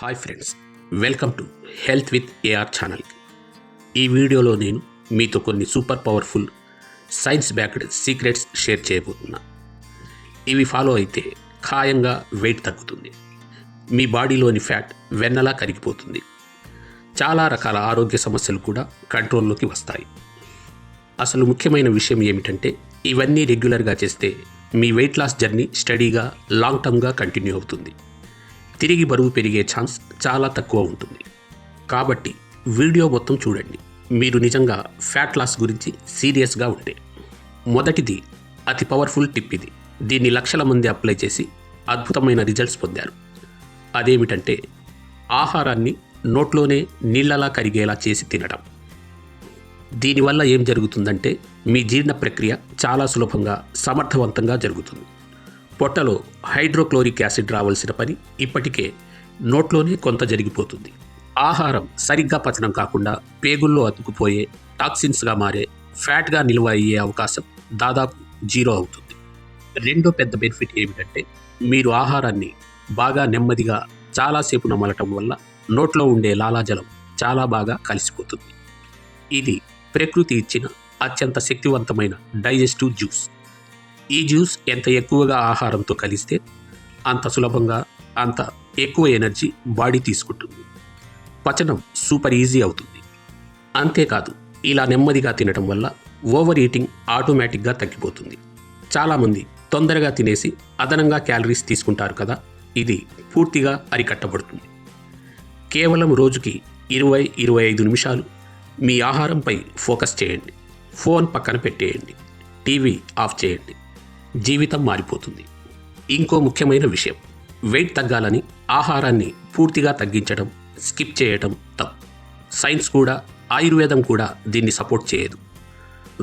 Hi friends, welcome to health with AR channel. ఈ వీడియోలో నేను మీతో కొన్ని super powerful science backed secrets share చేయబోతున్నా. ఇవి ఫాలో అయితే ఖాయంగా వెయిట్ తగ్గుతుంది, మీ బాడీలోని ఫ్యాట్ వెన్నలా కరిగిపోతుంది, చాలా రకాల ఆరోగ్య సమస్యలు కూడా కంట్రోల్లోకి వస్తాయి. అసలు ముఖ్యమైన విషయం ఏమిటంటే ఇవన్నీ రెగ్యులర్గా చేస్తే మీ వెయిట్ లాస్ జర్నీ స్టడీగా లాంగ్ టర్మ్గా కంటిన్యూ అవుతుంది. తిరిగి బరువు పెరిగే ఛాన్స్ చాలా తక్కువ ఉంటుంది. కాబట్టి వీడియో మొత్తం చూడండి, మీరు నిజంగా ఫ్యాట్ లాస్ గురించి సీరియస్గా ఉంటే. మొదటిది అతి పవర్ఫుల్ టిప్. దీన్ని లక్షల మంది అప్లై చేసి అద్భుతమైన రిజల్ట్స్ పొందారు. అదేమిటంటే ఆహారాన్ని నోట్లోనే నీళ్లలా కరిగేలా చేసి తినడం. దీనివల్ల ఏం జరుగుతుందంటే మీ జీర్ణ ప్రక్రియ చాలా సులభంగా సమర్థవంతంగా జరుగుతుంది. పొట్టలో హైడ్రోక్లోరిక్ యాసిడ్ రావాల్సిన పని ఇప్పటికే నోట్లోనే కొంత జరిగిపోతుంది. ఆహారం సరిగ్గా పచనం కాకుండా పేగుల్లో అతుకుపోయే టాక్సిన్స్గా మారే ఫ్యాట్గా నిల్వ అయ్యే అవకాశం దాదాపు జీరో అవుతుంది. రెండో పెద్ద బెనిఫిట్ ఏమిటంటే మీరు ఆహారాన్ని బాగా నెమ్మదిగా చాలాసేపు నమలటం వల్ల నోట్లో ఉండే లాలాజలం చాలా బాగా కలిసిపోతుంది. ఇది ప్రకృతి ఇచ్చిన అత్యంత శక్తివంతమైన డైజెస్టివ్ జ్యూస్. ఈ జ్యూస్ ఎంత ఎక్కువగా ఆహారంతో కలిస్తే అంత సులభంగా అంత ఎక్కువ ఎనర్జీ బాడీ తీసుకుంటుంది. పచనం సూపర్ ఈజీ అవుతుంది. అంతేకాదు, ఇలా నెమ్మదిగా తినడం వల్ల ఓవర్ ఈటింగ్ ఆటోమేటిక్గా తగ్గిపోతుంది. చాలామంది తొందరగా తినేసి అదనంగా క్యాలరీస్ తీసుకుంటారు కదా, ఇది పూర్తిగా అరికట్టబడుతుంది. కేవలం రోజుకి 20-25 నిమిషాలు మీ ఆహారంపై ఫోకస్ చేయండి. ఫోన్ పక్కన పెట్టేయండి, టీవీ ఆఫ్ చేయండి, జీవితం మారిపోతుంది. ఇంకో ముఖ్యమైన విషయం, వెయిట్ తగ్గాలని ఆహారాన్ని పూర్తిగా తగ్గించడం, స్కిప్ చేయడం తప్పు. సైన్స్ కూడా, ఆయుర్వేదం కూడా దీన్ని సపోర్ట్ చేయదు.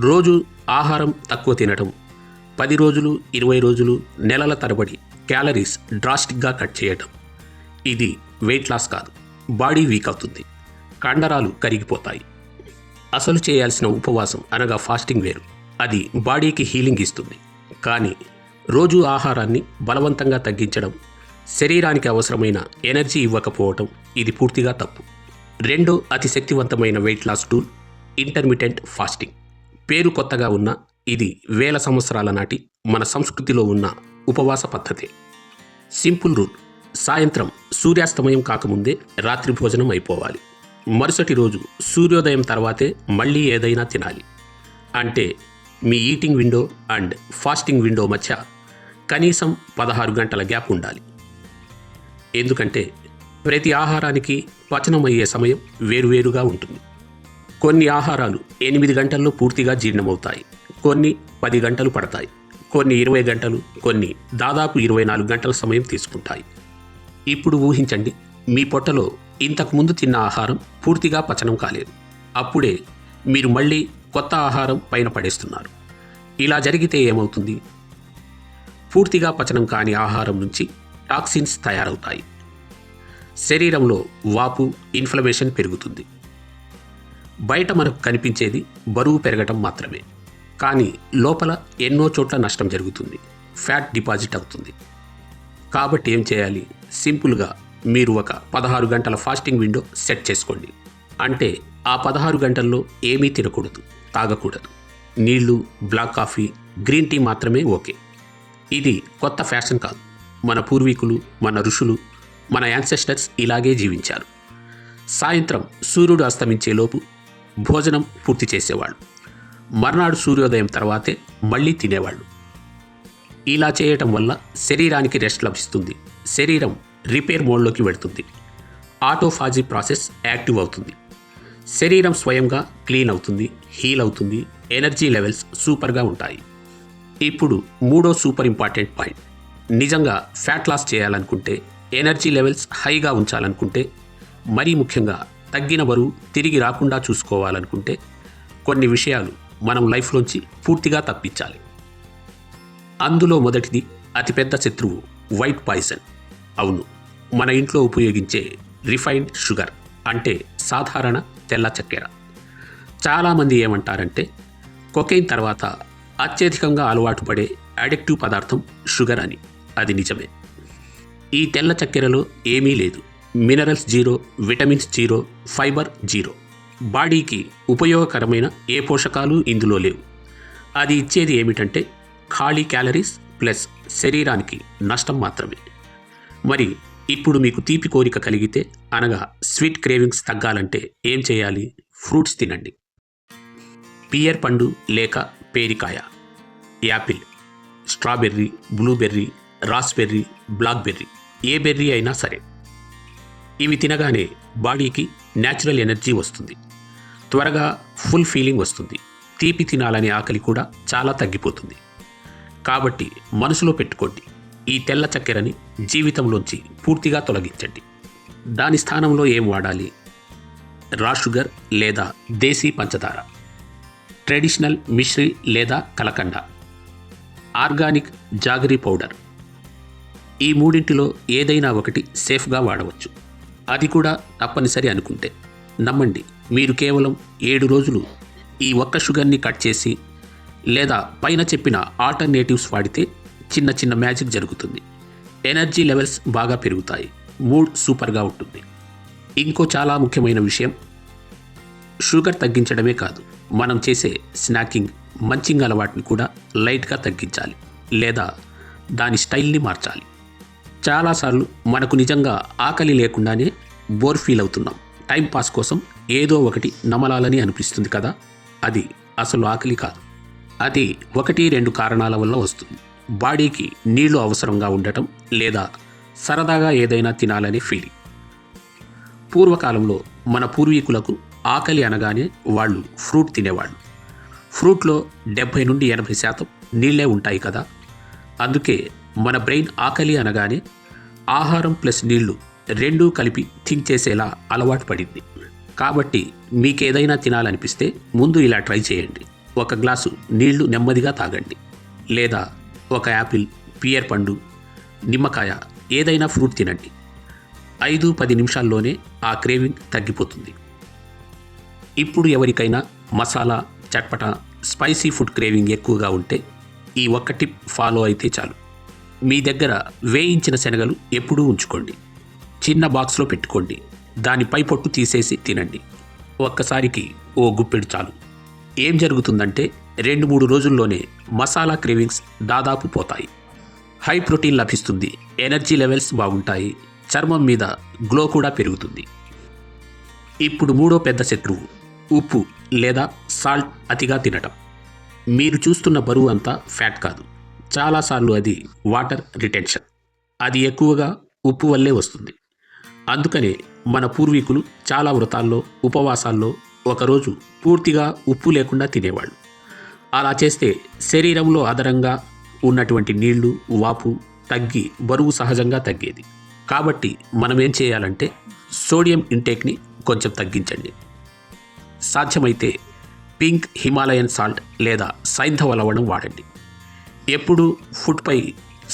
రోజు ఆహారం తక్కువ తినడం, 10 రోజులు 20 రోజులు నెలల తరబడి క్యాలరీస్ డ్రాస్టిక్గా కట్ చేయడం, ఇది వెయిట్ లాస్ కాదు, బాడీ వీక్ అవుతుంది, కండరాలు కరిగిపోతాయి. అసలు చేయాల్సిన ఉపవాసం అనగా ఫాస్టింగ్ వేరు, అది బాడీకి హీలింగ్ ఇస్తుంది. కానీ రోజు ఆహారాన్ని బలవంతంగా తగ్గించడం, శరీరానికి అవసరమైన ఎనర్జీ ఇవ్వకపోవటం, ఇది పూర్తిగా తప్పు. రెండో అతి శక్తివంతమైన weight loss tool intermittent fasting. పేరు కొత్తగా ఉన్న ఇది వేల సంవత్సరాల నాటి మన సంస్కృతిలో ఉన్న ఉపవాస పద్ధతి. సింపుల్ రూల్: సాయంత్రం సూర్యాస్తమయం కాకముందే రాత్రి భోజనం అయిపోవాలి. మరుసటి రోజు సూర్యోదయం తర్వాతే మళ్ళీ ఏదైనా తినాలి. అంటే మీ eating window and fasting window మధ్య కనీసం 16 గంటల గ్యాప్ ఉండాలి. ఎందుకంటే ప్రతి ఆహారానికి పచనమయ్యే సమయం వేరువేరుగా ఉంటుంది. కొన్ని ఆహారాలు 8 గంటల్లో పూర్తిగా జీర్ణమవుతాయి, కొన్ని 10 గంటలు పడతాయి, కొన్ని 20 గంటలు, కొన్ని దాదాపు 24 గంటల సమయం తీసుకుంటాయి. ఇప్పుడు ఊహించండి, మీ పొట్టలో ఇంతకుముందు తిన్న ఆహారం పూర్తిగా పచనం కాలేదు. అప్పుడే మీరు మళ్ళీ కొత్త ఆహారం పైన పడేస్తున్నారు. ఇలా జరిగితే ఏమవుతుంది? పూర్తిగా పచనం కాని ఆహారం నుంచి టాక్సిన్స్ తయారవుతాయి. శరీరంలో వాపు, ఇన్ఫ్లమేషన్ పెరుగుతుంది. బయట మనకు కనిపించేది బరువు పెరగటం మాత్రమే, కానీ లోపల ఎన్నో చోట్ల నష్టం జరుగుతుంది, ఫ్యాట్ డిపాజిట్ అవుతుంది. కాబట్టి ఏం చేయాలి? సింపుల్గా మీరు ఒక 16 గంటల ఫాస్టింగ్ విండో సెట్ చేసుకోండి. అంటే ఆ 16 గంటల్లో ఏమీ తినకూడదు, తాగకూడదు. నీళ్లు, బ్లాక్ కాఫీ, గ్రీన్ టీ మాత్రమే ఓకే. ఇది కొత్త ఫ్యాషన్ కాదు. మన పూర్వీకులు, మన ఋషులు, మన యాన్సెస్టర్స్ ఇలాగే జీవించారు. సాయంత్రం సూర్యుడు అస్తమించేలోపు భోజనం పూర్తి చేసేవాళ్ళు. మర్నాడు సూర్యోదయం తర్వాతే మళ్ళీ తినేవాళ్ళు. ఇలా చేయటం వల్ల శరీరానికి రెస్ట్ లభిస్తుంది, శరీరం రిపేర్ మోడ్లోకి వెళుతుంది, ఆటోఫాజీ ప్రాసెస్ యాక్టివ్ అవుతుంది, శరీరం స్వయంగా క్లీన్ అవుతుంది, హీల్ అవుతుంది, ఎనర్జీ లెవెల్స్ సూపర్గా ఉంటాయి. ఇప్పుడు మూడో సూపర్ ఇంపార్టెంట్ పాయింట్. నిజంగా ఫ్యాట్ లాస్ చేయాలనుకుంటే, ఎనర్జీ లెవెల్స్ హైగా ఉంచాలనుకుంటే, మరీ ముఖ్యంగా తగ్గిన బరువు తిరిగి రాకుండా చూసుకోవాలనుకుంటే కొన్ని విషయాలు మనం లైఫ్లోంచి పూర్తిగా తప్పించాలి. అందులో మొదటిది అతిపెద్ద శత్రువు వైట్ పాయిజన్. అవును, మన ఇంట్లో ఉపయోగించే రిఫైన్డ్ షుగర్, అంటే సాధారణ తెల్ల చక్కెర. చాలామంది ఏమంటారంటే కొకైన్ తర్వాత అత్యధికంగా అలవాటు పడే అడిక్టివ్ పదార్థం షుగర్ అని. అది నిజమే. ఈ తెల్ల చక్కెరలో ఏమీ లేదు, minerals zero, vitamins zero, fibre zero. బాడీకి ఉపయోగకరమైన ఏ పోషకాలు ఇందులో లేవు. అది ఇచ్చేది ఏమిటంటే ఖాళీ క్యాలరీస్ ప్లస్ శరీరానికి నష్టం మాత్రమే. మరి ఇప్పుడు మీకు తీపి కోరిక కలిగితే, అనగా స్వీట్ క్రేవింగ్స్ తగ్గాలంటే ఏం చేయాలి? ఫ్రూట్స్ తినండి. పియర్ పండు లేక పేరికాయ, apple, strawberry, blueberry, raspberry, blackberry, ఏ బెర్రీ అయినా సరే. ఇవి తినగానే బాడీకి న్యాచురల్ ఎనర్జీ వస్తుంది. త్వరగా ఫుల్ ఫీలింగ్ వస్తుంది. తీపి తినాలనే ఆకలి కూడా చాలా తగ్గిపోతుంది. కాబట్టి మనసులో పెట్టుకోండి, ఈ తెల్ల చక్కెరని జీవితంలోంచి పూర్తిగా తొలగించండి. దాని స్థానంలో ఏం వాడాలి? రా షుగర్ లేదా దేశీ పంచదార, ట్రెడిషనల్ మిశ్రీ లేదా కలకండ, ఆర్గానిక్ జాగరీ పౌడర్. ఈ మూడింటిలో ఏదైనా ఒకటి సేఫ్గా వాడవచ్చు. అది కూడా తప్పనిసరి అనుకుంటే. నమ్మండి, మీరు కేవలం 7 రోజులు ఈ ఒక్క షుగర్ని కట్ చేసి లేదా పైన చెప్పిన ఆల్టర్నేటివ్స్ వాడితే చిన్న చిన్న మ్యాజిక్ జరుగుతుంది. ఎనర్జీ లెవెల్స్ బాగా పెరుగుతాయి, మూడ్ సూపర్గా ఉంటుంది. ఇంకో చాలా ముఖ్యమైన విషయం, షుగర్ తగ్గించడమే కాదు, మనం చేసే స్నాకింగ్, మంచింగ్ అలవాటుని కూడా లైట్గా తగ్గించాలి లేదా దాని స్టైల్ని మార్చాలి. చాలాసార్లు మనకు నిజంగా ఆకలి లేకుండానే బోర్ ఫీల్ అవుతున్నాం. టైంపాస్ కోసం ఏదో ఒకటి నమలాలని అనిపిస్తుంది కదా, అది అసలు ఆకలి కాదు. అది 1-2 కారణాల వల్ల వస్తుంది. బాడీకి నీళ్లు అవసరంగా ఉండటం లేదా సరదాగా ఏదైనా తినాలనే ఫీలింగ్. పూర్వకాలంలో మన పూర్వీకులకు ఆకలి అనగానే వాళ్ళు ఫ్రూట్ తినేవాళ్ళు. ఫ్రూట్లో 70-80% నీళ్లే ఉంటాయి కదా. అందుకే మన బ్రెయిన్ ఆకలి అనగానే ఆహారం ప్లస్ నీళ్లు రెండూ కలిపి థింక్ చేసేలా అలవాటు పడింది. కాబట్టి మీకేదైనా తినాలనిపిస్తే ముందు ఇలా ట్రై చేయండి. 1 గ్లాసు నీళ్లు నెమ్మదిగా తాగండి, లేదా ఒక యాపిల్, పియర్ పండు, నిమ్మకాయ, ఏదైనా ఫ్రూట్ తినండి. 5-10 నిమిషాల్లోనే ఆ క్రేవింగ్ తగ్గిపోతుంది. ఇప్పుడు ఎవరికైనా masala, chatpata, spicy food craving ఎక్కువగా ఉంటే ఈ ఒక్క టిప్ ఫాలో అయితే చాలు. మీ దగ్గర వేయించిన శనగలు ఎప్పుడూ ఉంచుకోండి. చిన్న బాక్స్లో పెట్టుకోండి. దానిపై పొట్టు తీసేసి తినండి. ఒక్కసారికి ఓ గుప్పెడు చాలు. ఏం జరుగుతుందంటే 2-3 రోజుల్లోనే మసాలా క్రేవింగ్స్ దాదాపు పోతాయి. హై ప్రోటీన్ లభిస్తుంది, ఎనర్జీ లెవెల్స్ బాగుంటాయి, చర్మం మీద గ్లో కూడా పెరుగుతుంది. ఇప్పుడు 3వ పెద్ద శత్రువు ఉప్పు లేదా సాల్ట్ అతిగా తినటం. మీరు చూస్తున్న బరువు అంతా ఫ్యాట్ కాదు, చాలాసార్లు అది వాటర్ రిటెన్షన్. అది ఎక్కువగా ఉప్పు వల్లే వస్తుంది. అందుకనే మన పూర్వీకులు చాలా వ్రతాల్లో, ఉపవాసాల్లో ఒకరోజు పూర్తిగా ఉప్పు లేకుండా తినేవాళ్ళు. అలా చేస్తే శరీరంలో అదనంగా ఉన్నటువంటి నీళ్లు, వాపు తగ్గి బరువు సహజంగా తగ్గేది. కాబట్టి మనం ఏం చేయాలంటే సోడియం ఇంటేక్ని కొంచెం తగ్గించండి. సాధ్యమైతే పింక్ హిమాలయన్ సాల్ట్ లేదా సైంధవ లవణం వాడండి. ఎప్పుడూ ఫుడ్పై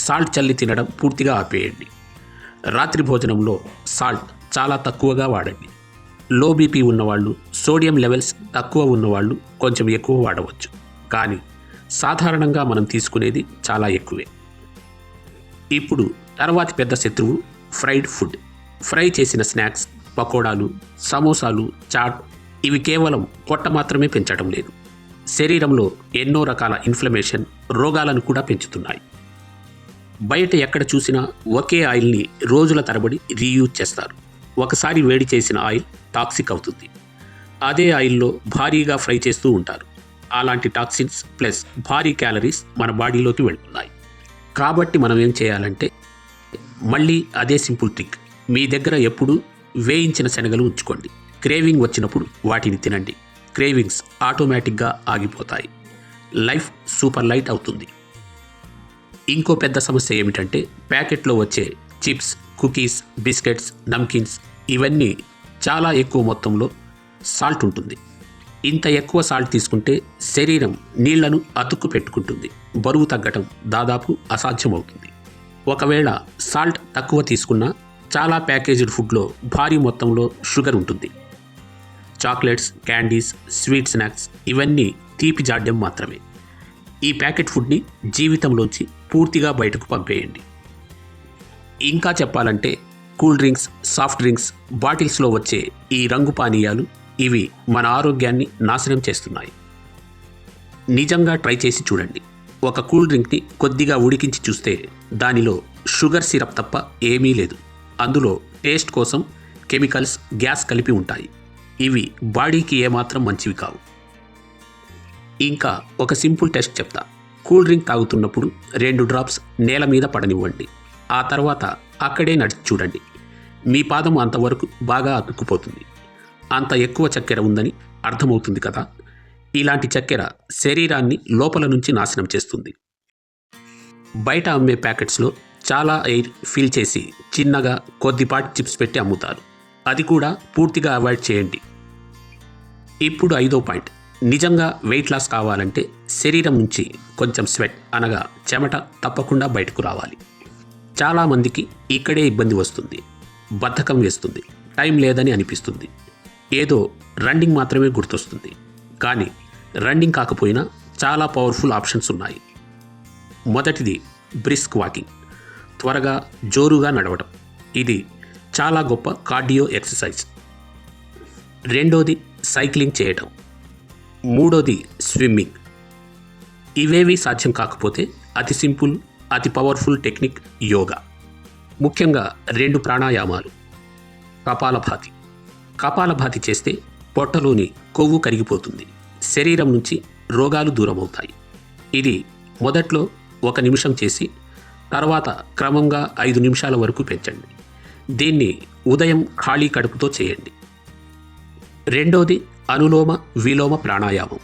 సాల్ట్ చల్లి తినడం పూర్తిగా ఆపేయండి. రాత్రి భోజనంలో సాల్ట్ చాలా తక్కువగా వాడండి. లో బీపీ ఉన్నవాళ్ళు, సోడియం లెవెల్స్ తక్కువ ఉన్నవాళ్ళు కొంచెం ఎక్కువ వాడవచ్చు. కానీ సాధారణంగా మనం తీసుకునేది చాలా ఎక్కువే. ఇప్పుడు తర్వాతి పెద్ద శత్రువు ఫ్రైడ్ ఫుడ్. ఫ్రై చేసిన స్నాక్స్, పకోడాలు, సమోసాలు, చాట్ ఇవి కేవలం పొట్ట మాత్రమే పెంచడం లేదు, శరీరంలో ఎన్నో రకాల ఇన్ఫ్లమేషన్, రోగాలను కూడా పెంచుతున్నాయి. బయట ఎక్కడ చూసినా ఒకే ఆయిల్ని రోజుల తరబడి రీయూజ్ చేస్తారు. ఒకసారి వేడి చేసిన ఆయిల్ టాక్సిక్ అవుతుంది. అదే ఆయిల్లో భారీగా ఫ్రై చేస్తూ ఉంటారు. అలాంటి టాక్సిన్స్ ప్లస్ భారీ క్యాలరీస్ మన బాడీలోకి వెళ్తున్నాయి. కాబట్టి మనం ఏం చేయాలంటే మళ్ళీ అదే సింపుల్ ట్రిక్. మీ దగ్గర ఎప్పుడూ వేయించిన శనగలు ఉంచుకోండి. క్రేవింగ్ వచ్చినప్పుడు వాటిని తినండి. క్రేవింగ్స్ ఆటోమేటిక్గా ఆగిపోతాయి. లైఫ్ సూపర్ లైట్ అవుతుంది. ఇంకో పెద్ద సమస్య ఏమిటంటే ప్యాకెట్లో వచ్చే చిప్స్, కుకీస్, బిస్కెట్స్, నమ్కిన్స్ ఇవన్నీ చాలా ఎక్కువ మొత్తంలో సాల్ట్ ఉంటుంది. ఇంత ఎక్కువ సాల్ట్ తీసుకుంటే శరీరం నీళ్లను అతుక్కు పెట్టుకుంటుంది. బరువు తగ్గటం దాదాపు అసాధ్యమవుతుంది. ఒకవేళ సాల్ట్ తక్కువ తీసుకున్నా చాలా ప్యాకేజ్డ్ ఫుడ్లో భారీ మొత్తంలో షుగర్ ఉంటుంది. చాక్లెట్స్, క్యాండీస్, స్వీట్ స్నాక్స్ ఇవన్నీ తీపి జాడ్యం మాత్రమే. ఈ ప్యాకెట్ ఫుడ్ని జీవితంలోంచి పూర్తిగా బయటకు పంపేయండి. ఇంకా చెప్పాలంటే కూల్ డ్రింక్స్, సాఫ్ట్ డ్రింక్స్, బాటిల్స్లో వచ్చే ఈ రంగు పానీయాలు ఇవి మన ఆరోగ్యాన్ని నాశనం చేస్తున్నాయి. నిజంగా ట్రై చేసి చూడండి. ఒక కూల్ డ్రింక్ని కొద్దిగా ఉడికించి చూస్తే దానిలో షుగర్ సిరప్ తప్ప ఏమీ లేదు. అందులో టేస్ట్ కోసం కెమికల్స్, గ్యాస్ కలిపి ఉంటాయి. ఇవి బాడీకి ఏమాత్రం మంచివి కావు. ఇంకా ఒక సింపుల్ టెస్ట్ చెప్తా. కూల్ డ్రింక్ తాగుతున్నప్పుడు 2 డ్రాప్స్ నేల మీద పడనివ్వండి. ఆ తర్వాత అక్కడే నడిచి చూడండి. మీ పాదం అంతవరకు బాగా అతుక్కుపోతుంది. అంత ఎక్కువ చక్కెర ఉందని అర్థమవుతుంది కదా. ఇలాంటి చక్కెర శరీరాన్ని లోపల నుంచి నాశనం చేస్తుంది. బయట అమ్మే ప్యాకెట్స్లో చాలా ఎయిర్ ఫిల్ చేసి చిన్నగా కొద్దిపాటి చిప్స్ పెట్టి అమ్ముతారు. అది కూడా పూర్తిగా అవాయిడ్ చేయండి. ఇప్పుడు 5వ పాయింట్. నిజంగా వెయిట్ లాస్ కావాలంటే శరీరం నుంచి కొంచెం స్వెట్ అనగా చెమట తప్పకుండా బయటకు రావాలి. చాలామందికి ఇక్కడే ఇబ్బంది వస్తుంది. బద్ధకం వేస్తుంది, టైం లేదని అనిపిస్తుంది, ఏదో రన్నింగ్ మాత్రమే గుర్తొస్తుంది. కానీ రన్నింగ్ కాకపోయినా చాలా పవర్ఫుల్ ఆప్షన్స్ ఉన్నాయి. మొదటిది బ్రిస్క్ వాకింగ్, త్వరగా జోరుగా నడవడం. ఇది చాలా గొప్ప కార్డియో ఎక్సర్సైజ్. రెండోది సైక్లింగ్ చేయడం. మూడోది స్విమ్మింగ్. ఇవేవి సాధ్యం కాకపోతే అతి సింపుల్, అతి పవర్ఫుల్ టెక్నిక్ యోగా. ముఖ్యంగా 2 ప్రాణాయామాలు. కపాలభాతి. కపాలభాతి చేస్తే పొట్టలోని కొవ్వు కరిగిపోతుంది. శరీరం నుంచి రోగాలు దూరమవుతాయి. ఇది మొదట్లో 1 నిమిషం చేసి తర్వాత క్రమంగా 5 నిమిషాల వరకు పెంచండి. దీన్ని ఉదయం ఖాళీ కడుపుతో చేయండి. రెండోది అనులోమ విలోమ ప్రాణాయామం.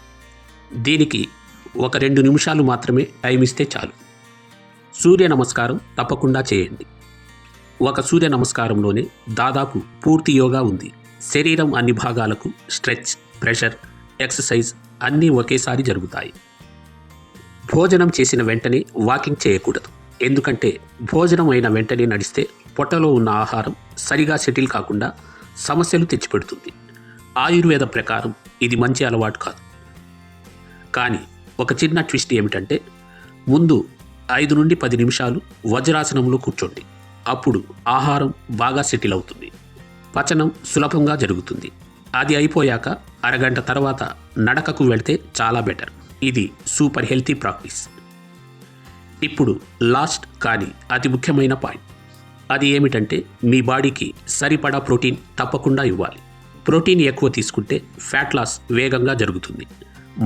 దీనికి 2 నిమిషాలు మాత్రమే టైం ఇస్తే చాలు. సూర్య నమస్కారం తప్పకుండా చేయండి. ఒక సూర్య నమస్కారంలోనే దాదాపు పూర్తి యోగా ఉంది. శరీరం అన్ని భాగాలకు స్ట్రెచ్, ప్రెషర్, ఎక్సర్సైజ్ అన్నీ ఒకేసారి జరుగుతాయి. భోజనం చేసిన వెంటనే వాకింగ్ చేయకూడదు. ఎందుకంటే భోజనం అయిన వెంటనే నడిస్తే పొట్టలో ఉన్న ఆహారం సరిగా సెటిల్ కాకుండా సమస్యలు తెచ్చిపెడుతుంది. ఆయుర్వేద ప్రకారం ఇది మంచి అలవాటు కాదు. కానీ ఒక చిన్న ట్విస్ట్ ఏమిటంటే ముందు 5 నుండి 10 నిమిషాలు వజ్రాసనంలో కూర్చోండి. అప్పుడు ఆహారం బాగా సెటిల్ అవుతుంది, పచనం సులభంగా జరుగుతుంది. అది అయిపోయాక అరగంట తర్వాత నడకకు వెళ్తే చాలా బెటర్. ఇది సూపర్ హెల్తీ ప్రాక్టీస్. ఇప్పుడు లాస్ట్ కానీ అతి ముఖ్యమైన పాయింట్. అది ఏమిటంటే మీ బాడీకి సరిపడా ప్రోటీన్ తప్పకుండా ఇవ్వాలి. ప్రోటీన్ ఎక్కువ తీసుకుంటే ఫ్యాట్ లాస్ వేగంగా జరుగుతుంది,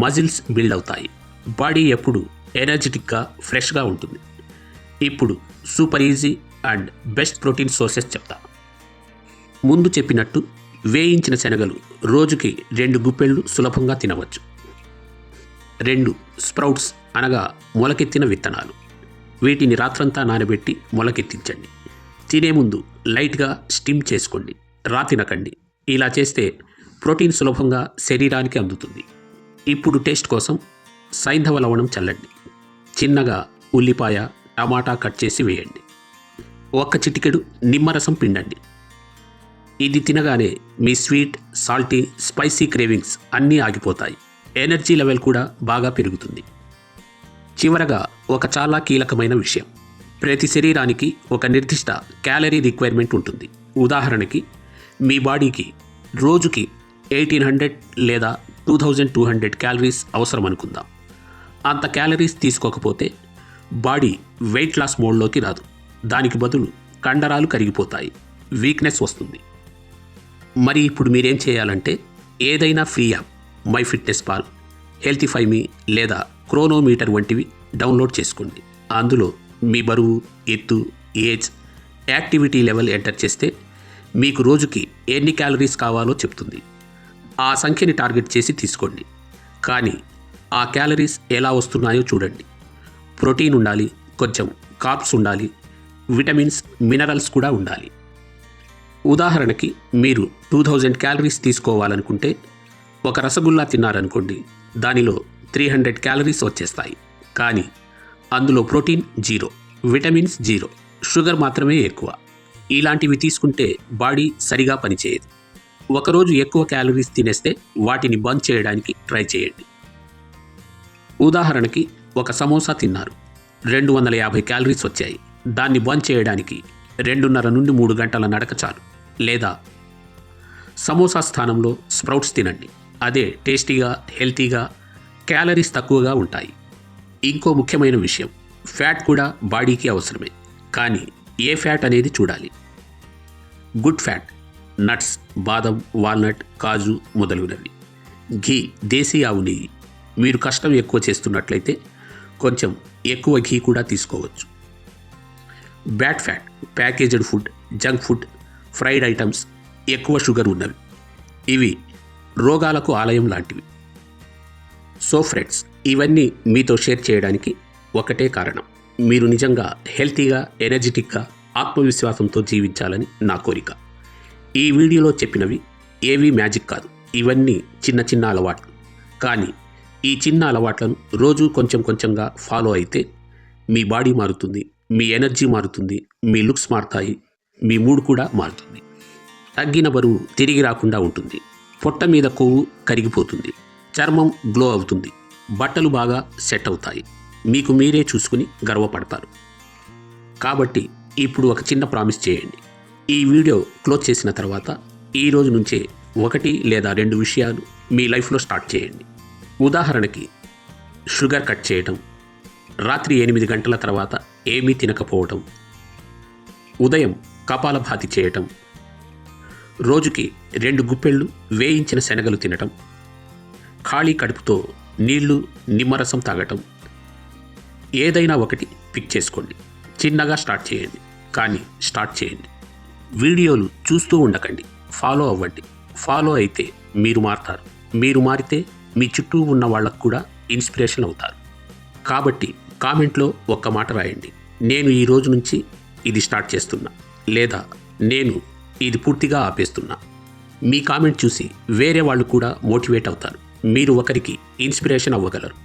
మజిల్స్ బిల్డ్ అవుతాయి, బాడీ ఎప్పుడు ఎనర్జెటిక్గా, ఫ్రెష్గా ఉంటుంది. ఇప్పుడు super easy and best protein sources చెప్తా. ముందు చెప్పినట్టు వేయించిన శనగలు రోజుకి 2 గుప్పెళ్ళు సులభంగా తినవచ్చు. 2 స్ప్రౌట్స్ అనగా మొలకెత్తిన విత్తనాలు. వీటిని రాత్రంతా నానబెట్టి మొలకెత్తించండి. తినే ముందు లైట్గా స్టీమ్ చేసుకోండి, తినకండి. ఇలా చేస్తే ప్రోటీన్ సులభంగా శరీరానికి అందుతుంది. ఇప్పుడు టేస్ట్ కోసం సైంధవ లవణం చల్లండి. చిన్నగా ఉల్లిపాయ, టమాటా కట్ చేసి వేయండి. 1 చిటికెడు నిమ్మరసం పిండండి. ఇది తినగానే మీ స్వీట్, సాల్టీ, స్పైసీ క్రేవింగ్స్ అన్నీ ఆగిపోతాయి. ఎనర్జీ లెవెల్ కూడా బాగా పెరుగుతుంది. చివరగా ఒక చాలా కీలకమైన విషయం. ప్రతి శరీరానికి ఒక నిర్దిష్ట క్యాలరీ రిక్వైర్మెంట్ ఉంటుంది. ఉదాహరణకి మీ బాడీకి రోజుకి 1800 లేదా 2200 క్యాలరీస్ అవసరం అనుకుందాం. అంత క్యాలరీస్ తీసుకోకపోతే బాడీ వెయిట్ లాస్ మోడ్లోకి రాదు. దానికి బదులు కండరాలు కరిగిపోతాయి, వీక్నెస్ వస్తుంది. మరి ఇప్పుడు మీరేం చేయాలంటే ఏదైనా free app, my fitness pal, healthify me లేదా క్రోనోమీటర్ వంటివి డౌన్లోడ్ చేసుకోండి. అందులో మీ బరువు, ఎత్తు, ఏజ్, యాక్టివిటీ లెవెల్ ఎంటర్ చేస్తే మీకు రోజుకి ఎన్ని క్యాలరీస్ కావాలో చెప్తుంది. ఆ సంఖ్యని టార్గెట్ చేసి తీసుకోండి. కానీ ఆ క్యాలరీస్ ఎలా వస్తున్నాయో చూడండి. ప్రోటీన్ ఉండాలి, కొంచెం కార్బ్స్ ఉండాలి, విటమిన్స్, మినరల్స్ కూడా ఉండాలి. ఉదాహరణకి మీరు 2000 క్యాలరీస్ తీసుకోవాలనుకుంటే ఒక రసగుల్లా తిన్నారనుకోండి, దానిలో 300 క్యాలరీస్ వచ్చేస్తాయి. కానీ అందులో ప్రోటీన్ 0, విటమిన్స్ 0, షుగర్ మాత్రమే ఎక్కువ. ఇలాంటివి తీసుకుంటే బాడీ సరిగా పనిచేయదు. ఒకరోజు ఎక్కువ క్యాలరీస్ తినేస్తే వాటిని బర్న్ చేయడానికి ట్రై చేయండి. ఉదాహరణకి ఒక సమోసా తిన్నారు, 250 క్యాలరీస్ వచ్చాయి. దాన్ని బర్న్ చేయడానికి 2:30 నుండి 3 గంటల నడక చాలు. లేదా సమోసా స్థానంలో స్ప్రౌట్స్ తినండి. అదే టేస్టీగా, హెల్తీగా, క్యాలరీస్ తక్కువగా ఉంటాయి. ఇంకో ముఖ్యమైన విషయం, ఫ్యాట్ కూడా బాడీకి అవసరమే. కానీ ఏ ఫ్యాట్ అనేది చూడాలి. గుడ్ ఫ్యాట్, నట్స్, బాదం, వాల్నట్, కాజు మొదలగునవి. ఘీ, దేశీ ఆవు నెయ్యి. మీరు కష్టం ఎక్కువ చేస్తున్నట్లయితే కొంచెం ఎక్కువ ఘీ కూడా తీసుకోవచ్చు. Bad fat, packaged food, junk food, fried items, ఎక్కువ షుగర్ ఉన్నవి. ఇవి రోగాలకు ఆలయం లాంటివి. సో ఫ్రెండ్స్, ఇవన్నీ మీతో షేర్ చేయడానికి ఒకటే కారణం, మీరు నిజంగా హెల్తీగా, ఎనర్జెటిక్గా, ఆత్మవిశ్వాసంతో జీవించాలని నా కోరిక. ఈ వీడియోలో చెప్పినవి ఏవీ మ్యాజిక్ కాదు. ఇవన్నీ చిన్న చిన్న అలవాట్లు. కానీ ఈ చిన్న అలవాట్లను రోజు కొంచెం కొంచెంగా ఫాలో అయితే మీ బాడీ మారుతుంది, మీ ఎనర్జీ మారుతుంది, మీ లుక్స్ మారుతాయి, మీ మూడ్ కూడా మారుతుంది. తగ్గిన బరువు తిరిగి రాకుండా ఉంటుంది. పొట్ట మీద కొవ్వు కరిగిపోతుంది. చర్మం గ్లో అవుతుంది. బట్టలు బాగా సెట్ అవుతాయి. మీకు మీరే చూసుకుని గర్వపడతారు. కాబట్టి ఇప్పుడు ఒక చిన్న ప్రామిస్ చేయండి. ఈ వీడియో క్లోజ్ చేసిన తర్వాత ఈ రోజు నుంచే 1 లేదా 2 విషయాలు మీ లైఫ్లో స్టార్ట్ చేయండి. ఉదాహరణకి షుగర్ కట్ చేయటం, రాత్రి 8 గంటల తర్వాత ఏమీ తినకపోవటం, ఉదయం కపాలభాతి చేయటం, రోజుకి 2 గుప్పెళ్ళు వేయించిన శనగలు తినటం, ఖాళీ కడుపుతో నీళ్లు, నిమ్మరసం తాగటం. ఏదైనా ఒకటి పిక్ చేసుకోండి. చిన్నగా స్టార్ట్ చేయండి, కానీ స్టార్ట్ చేయండి. వీడియోలు చూస్తూ ఉండకండి, ఫాలో అవ్వండి. ఫాలో అయితే మీరు మారుతారు. మీరు మారితే మీ చుట్టూ ఉన్న వాళ్ళకు కూడా ఇన్స్పిరేషన్ అవుతారు. కాబట్టి కామెంట్లో ఒక్క మాట రాయండి, నేను ఈ రోజు నుంచి ఇది స్టార్ట్ చేస్తున్నా, లేదా నేను ఇది పూర్తిగా ఆపేస్తున్నా. మీ కామెంట్ చూసి వేరే వాళ్ళు కూడా మోటివేట్ అవుతారు. మీరు ఒకరికి ఇన్స్పిరేషన్ అవ్వగలరు.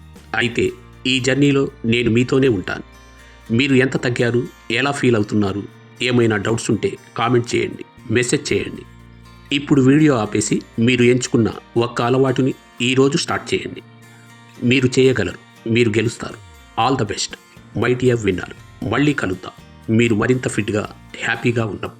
అయితే ఈ జర్నీలో నేను మీతోనే ఉంటాను. మీరు ఎంత తగ్గారు, ఎలా ఫీల్ అవుతున్నారు, ఏమైనా డౌట్స్ ఉంటే కామెంట్ చేయండి, మెసేజ్ చేయండి. ఇప్పుడు వీడియో ఆపేసి మీరు ఎంచుకున్న ఒక్క అలవాటుని ఈరోజు స్టార్ట్ చేయండి. మీరు చేయగలరు, మీరు గెలుస్తారు. All the best my dear winner. మళ్ళీ కలుద్దాం. మీరు మరింత ఫిట్గా, హ్యాపీగా ఉన్నాం.